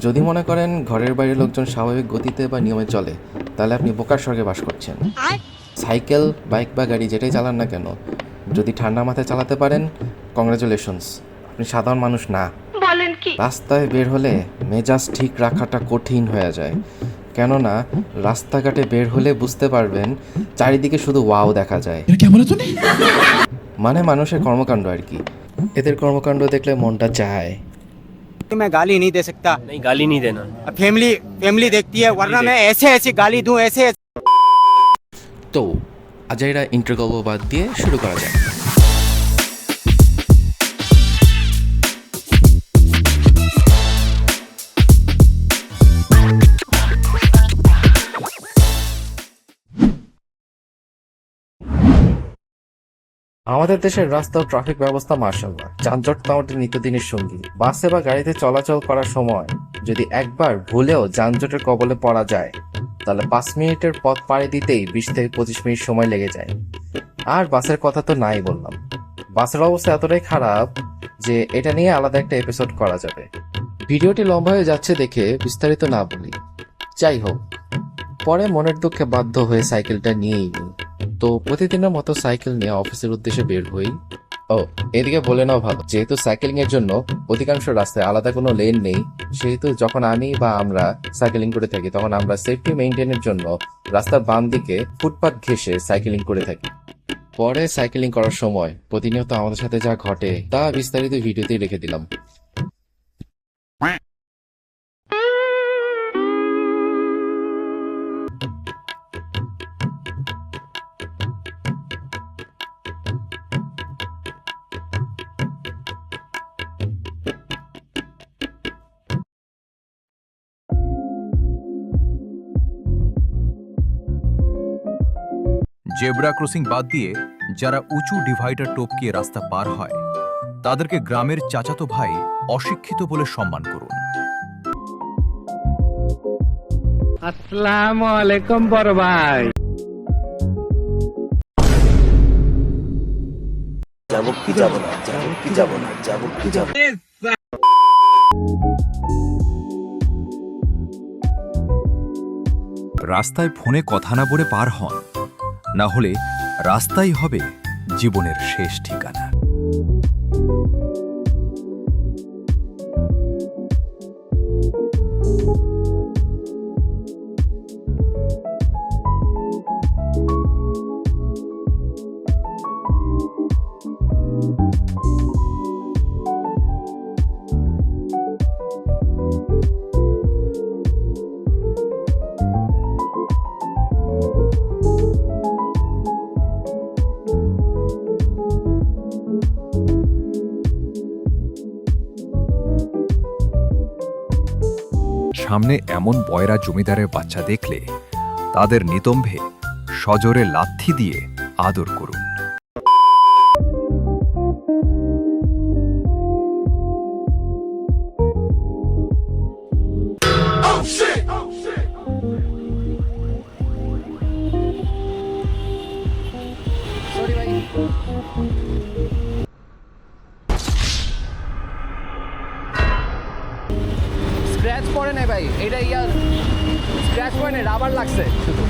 যদি মনে করেন ঘরের বাইরের লোকজন স্বাভাবিক গতিতে বা নিয়মে চলে, তাহলে আপনি বোকার স্বর্গে বাস করছেন। সাইকেল, বাইক বা গাড়ি যেটাই চালান না কেন, যদি ঠান্ডা মাথায় চালাতে পারেন, কংগ্রাচুলেশনস, আপনি সাধারণ মানুষ না। বলেন কি? রাস্তায় বের হলে মেজাজ ঠিক রাখাটা কঠিন হয়ে যায়, কেননা রাস্তাঘাটে বের হলে বুঝতে পারবেন চারিদিকে শুধু ওয়াও দেখা যায়। মানে মানুষের কর্মকাণ্ড আর কি। এদের কর্মকাণ্ড দেখলে মনটা চায়। मैं गाली नहीं दे सकता। नहीं, गाली नहीं देना। फैमिली फैमिली देखती है, वरना मैं ऐसे ऐसे गाली दूं, ऐसे তো আজাইরা ইন্টার গল্প বাদ দিয়ে শুরু করা যায়। আমাদের দেশের রাস্তা ও ট্রাফিক ব্যবস্থা মাশাআল্লাহ যানজট তো আমাদের নিত্যদিনের সঙ্গী। বাসে বা গাড়িতে চলাচল করার সময় যদি একবার ভুলেও যানজটের কবলে পড়া যায়, তাহলে 5 মিনিটের পথ পাড়ি দিতেই 20 থেকে 25 মিনিট সময় লেগে যায়। আর বাসের কথা তো নাই বললাম। বাসের অবস্থা এতটাই খারাপ যে এটা নিয়ে আলাদা একটা এপিসোড করা যাবে। ভিডিওটি লম্বা হয়ে যাচ্ছে দেখে বিস্তারিত না বলি। যাই হোক, পরে মনের দুঃখে বাধ্য হয়ে সাইকেলটা নিয়েই নিই। তো প্রতিদিনের মতো সাইকেল নিয়ে অফিসের উদ্দেশ্যে বের হই। ও এদিকে বলে নাও ভালো, যেহেতু সাইকেলিং এর জন্য অধিকাংশ রাস্তায় আলাদা কোনো লেন নেই, সেহেতু যখন আমি বা আমরা সাইকেলিং করে থাকি তখন আমরা সেফটি মেইনটেইনের জন্য রাস্তার বাম দিকে ফুটপাথ ঘেঁষে সাইকেলিং করে থাকি। পরে সাইকেলিং করার সময় প্রতিনিয়ত আমাদের সাথে যা ঘটে তা বিস্তারিত ভিডিওতেই রেখে দিলাম। জেব্রা ক্রসিং বাদ দিয়ে যারা উঁচু ডিভাইডার টপকিয়ে রাস্তা পার হয়, তাদেরকে গ্রামের চাচাতো ভাই অশিক্ষিত বলে সম্মান করুন। আসসালামু আলাইকুম বড় ভাই। রাস্তায় ফোনে কথা না বলে পার হন, না হলে রাস্তাই হবে জীবনের শেষ ঠিকানা। সামনে এমন বয়রা জমিদারের বাচ্চা দেখলে তাদের নিতম্বে সজোরে লাথি দিয়ে আদর করুন। স্ক্র্যাচ পড়ে নাই ভাই, এটা স্ক্র্যাচ পড়ে নাই, রাবার লাগছে শুধু।